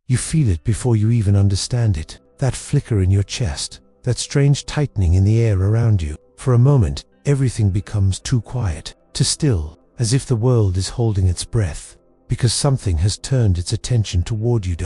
You feel it before you even understand it. That flicker in your chest, that strange tightening in the air around you. For a moment, everything becomes too quiet, too still, as if the world is holding its breath, because something has turned its attention toward you.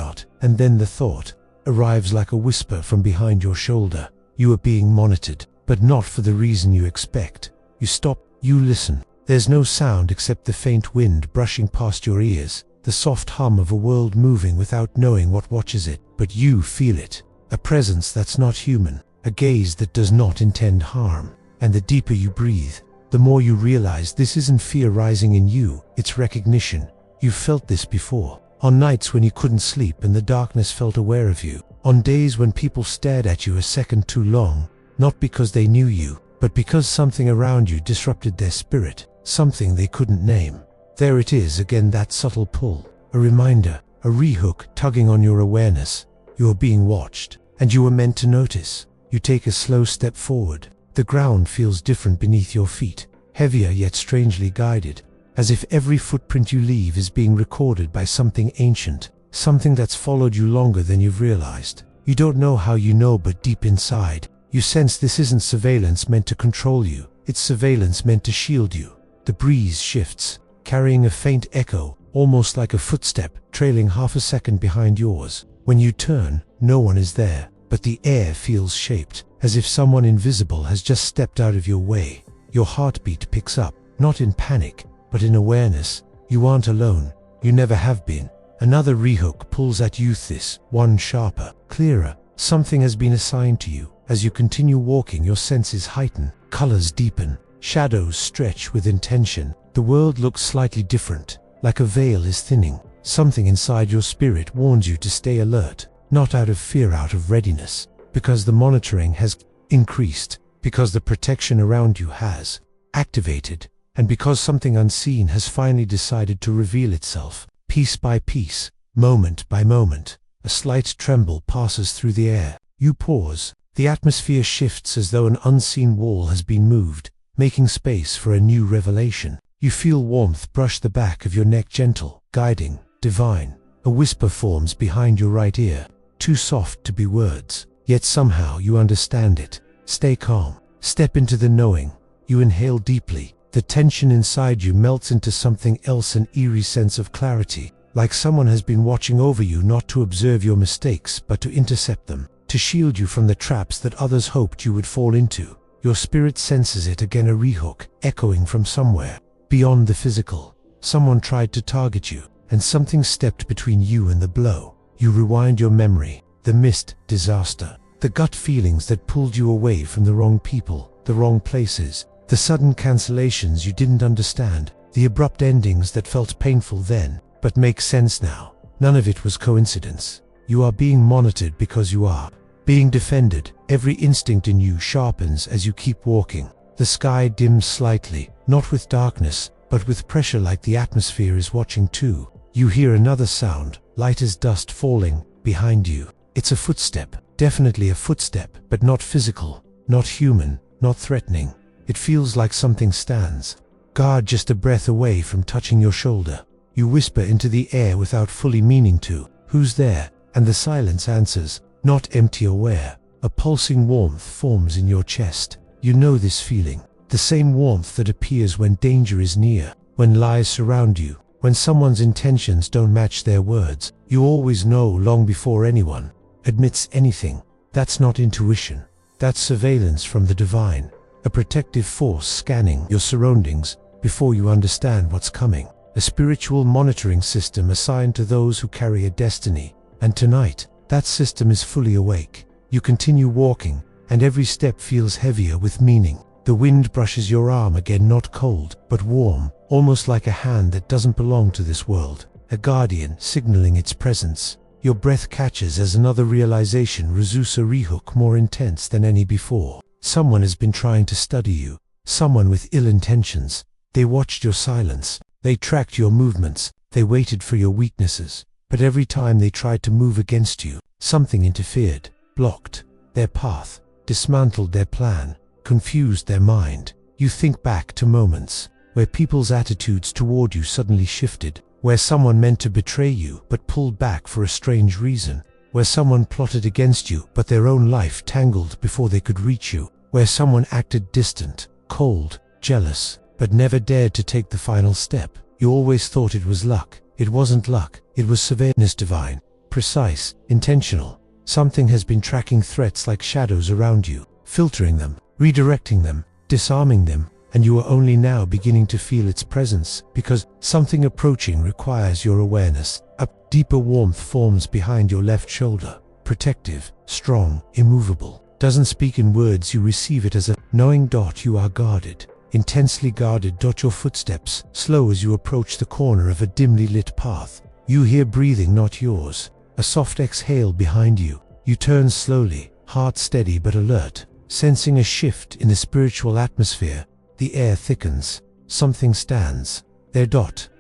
And then the thought arrives like a whisper from behind your shoulder. You are being monitored, but not for the reason you expect. You stop, you listen. There's no sound except the faint wind brushing past your ears, the soft hum of a world moving without knowing what watches it. But you feel it, a presence that's not human, a gaze that does not intend harm. And the deeper you breathe, the more you realize this isn't fear rising in you, it's recognition. You've felt this before, on nights when you couldn't sleep and the darkness felt aware of you, on days when people stared at you a second too long, not because they knew you, but because something around you disrupted their spirit, something they couldn't name. There it is again, that subtle pull, a reminder, a rehook tugging on your awareness. You are being watched, and you were meant to notice. You take a slow step forward. The ground feels different beneath your feet, heavier yet strangely guided, as if every footprint you leave is being recorded by something ancient, something that's followed you longer than you've realized. You don't know how you know, but deep inside, you sense this isn't surveillance meant to control you, it's surveillance meant to shield you. The breeze shifts, carrying a faint echo, almost like a footstep, trailing half a second behind yours. When you turn, no one is there, but the air feels shaped, as if someone invisible has just stepped out of your way. Your heartbeat picks up, not in panic, but in awareness. You aren't alone. You never have been. Another rehook pulls at you, this one sharper, clearer. Something has been assigned to you. As you continue walking, your senses heighten, colors deepen, shadows stretch with intention. The world looks slightly different, like a veil is thinning. Something inside your spirit warns you to stay alert, not out of fear, out of readiness, because the monitoring has increased, because the protection around you has activated, and because something unseen has finally decided to reveal itself. Piece by piece, moment by moment, a slight tremble passes through the air. You pause. The atmosphere shifts as though an unseen wall has been moved, making space for a new revelation. You feel warmth brush the back of your neck, gentle, guiding, divine. A whisper forms behind your right ear, too soft to be words, yet somehow you understand it. Stay calm. Step into the knowing. You inhale deeply. The tension inside you melts into something else, an eerie sense of clarity, like someone has been watching over you, not to observe your mistakes, but to intercept them, to shield you from the traps that others hoped you would fall into. Your spirit senses it again, a rehook, echoing from somewhere beyond the physical. Someone tried to target you, and something stepped between you and the blow. You rewind your memory, the missed disaster, the gut feelings that pulled you away from the wrong people, the wrong places, the sudden cancellations you didn't understand, the abrupt endings that felt painful then, but make sense now. None of it was coincidence. You are being monitored because you are being defended. Every instinct in you sharpens as you keep walking. The sky dims slightly, not with darkness, but with pressure, like the atmosphere is watching too. You hear another sound, light as dust falling behind you. It's a footstep, definitely a footstep, but not physical, not human, not threatening. It feels like something stands guard just a breath away from touching your shoulder. You whisper into the air without fully meaning to, "Who's there?" And the silence answers, not empty, aware. A pulsing warmth forms in your chest. You know this feeling, the same warmth that appears when danger is near, when lies surround you, when someone's intentions don't match their words. You always know long before anyone admits anything. That's not intuition. That's surveillance from the divine, a protective force scanning your surroundings before you understand what's coming. A spiritual monitoring system assigned to those who carry a destiny. And tonight, that system is fully awake. You continue walking, and every step feels heavier with meaning. The wind brushes your arm again, not cold, but warm, almost like a hand that doesn't belong to this world, a guardian signaling its presence. Your breath catches as another realization resumes, a rehook more intense than any before. Someone has been trying to study you, someone with ill intentions. They watched your silence, they tracked your movements, they waited for your weaknesses. But every time they tried to move against you, something interfered, blocked their path, dismantled their plan, confused their mind. You think back to moments where people's attitudes toward you suddenly shifted, where someone meant to betray you but pulled back for a strange reason, where someone plotted against you but their own life tangled before they could reach you, where someone acted distant, cold, jealous, but never dared to take the final step. You always thought it was luck. It wasn't luck, it was surveillance, divine, precise, intentional. Something has been tracking threats like shadows around you, filtering them, redirecting them, disarming them, and you are only now beginning to feel its presence, because something approaching requires your awareness. A deeper warmth forms behind your left shoulder, protective, strong, immovable. Doesn't speak in words, you receive it as a knowing. You are guarded, intensely guarded. Your footsteps slow as you approach the corner of a dimly lit path. You hear breathing, not yours, a soft exhale behind you. You turn slowly, heart steady but alert, sensing a shift in the spiritual atmosphere. The air thickens. Something stands there.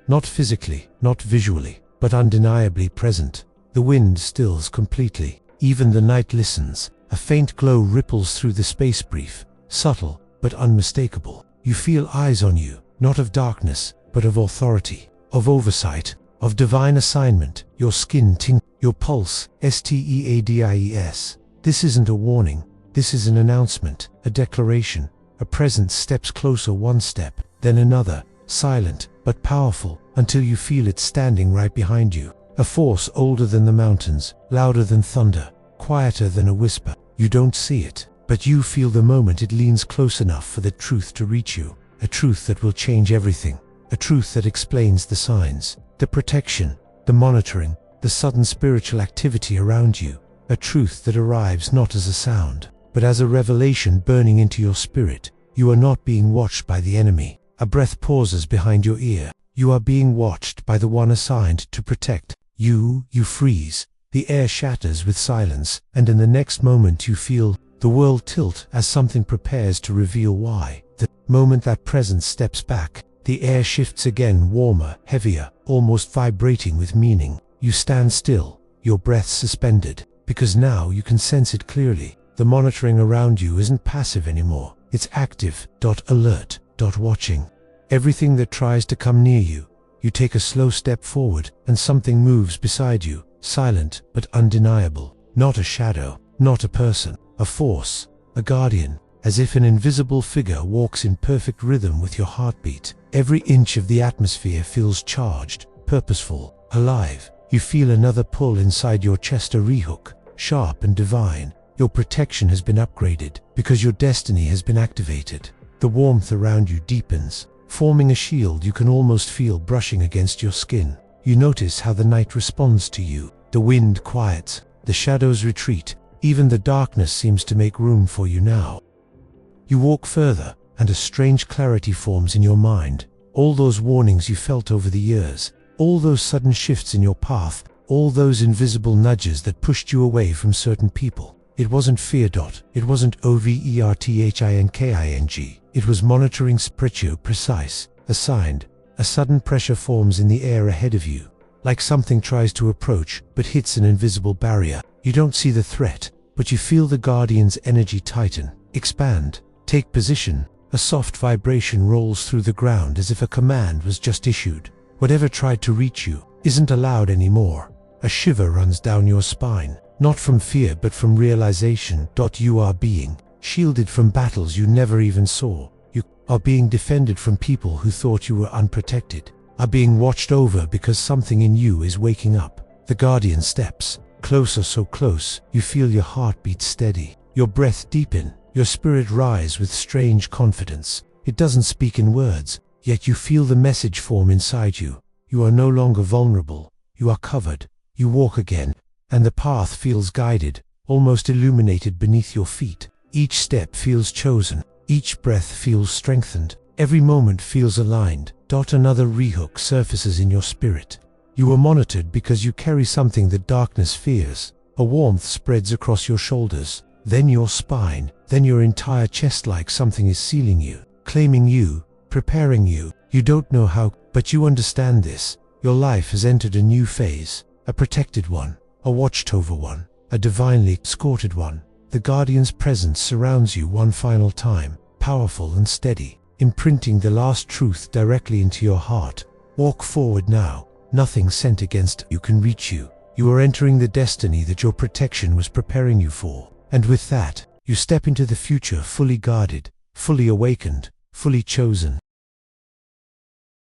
Not physically, not visually, but undeniably present. The wind stills completely. Even the night listens. A faint glow ripples through the space, brief, subtle, but unmistakable. You feel eyes on you, not of darkness, but of authority, of oversight, of divine assignment. Your skin tingles, your pulse steadies. This isn't a warning. This is an announcement, a declaration. A presence steps closer, one step, then another, silent but powerful, until you feel it standing right behind you. A force older than the mountains, louder than thunder, quieter than a whisper. You don't see it, but you feel the moment it leans close enough for the truth to reach you. A truth that will change everything. A truth that explains the signs, the protection, the monitoring, the sudden spiritual activity around you. A truth that arrives not as a sound, but as a revelation burning into your spirit. You are not being watched by the enemy. A breath pauses behind your ear. You are being watched by the one assigned to protect you. You freeze. The air shatters with silence, and in the next moment you feel the world tilt as something prepares to reveal why. The moment that presence steps back, the air shifts again, warmer, heavier, almost vibrating with meaning. You stand still, your breath suspended, because now you can sense it clearly. The monitoring around you isn't passive anymore. It's active, alert, watching. Everything that tries to come near you. You take a slow step forward, and something moves beside you, silent but undeniable. Not a shadow, not a person, a force, a guardian, as if an invisible figure walks in perfect rhythm with your heartbeat. Every inch of the atmosphere feels charged, purposeful, alive. You feel another pull inside your chest, a rehook, sharp and divine. Your protection has been upgraded, because your destiny has been activated. The warmth around you deepens, forming a shield you can almost feel brushing against your skin. You notice how the night responds to you. The wind quiets, the shadows retreat, even the darkness seems to make room for you now. You walk further, and a strange clarity forms in your mind. All those warnings you felt over the years, all those sudden shifts in your path, all those invisible nudges that pushed you away from certain people. It wasn't fear. It wasn't overthinking. It was monitoring, spiritual, precise, assigned. A sudden pressure forms in the air ahead of you, like something tries to approach but hits an invisible barrier. You don't see the threat, but you feel the guardian's energy tighten, expand, take position. A soft vibration rolls through the ground as if a command was just issued. Whatever tried to reach you isn't allowed anymore. A shiver runs down your spine. Not from fear but from realization. You are being shielded from battles you never even saw. You are being defended from people who thought you were unprotected. Are being watched over because something in you is waking up. The guardian steps closer, so close you feel your heartbeat steady, your breath deepen, your spirit rise with strange confidence. It doesn't speak in words, yet you feel the message form inside you. You are no longer vulnerable. You are covered. You walk again, and the path feels guided, almost illuminated beneath your feet. Each step feels chosen, each breath feels strengthened, every moment feels aligned. Another rehook surfaces in your spirit. You are monitored because you carry something that darkness fears. A warmth spreads across your shoulders, then your spine, then your entire chest, like something is sealing you, claiming you, preparing you. You don't know how, but you understand this. Your life has entered a new phase, a protected one. A watched over one, a divinely escorted one. The guardian's presence surrounds you one final time, powerful and steady, imprinting the last truth directly into your heart. Walk forward now, Nothing sent against you can reach you. You are entering the destiny that your protection was preparing you for. And with that, you step into the future fully guarded, fully awakened, fully chosen.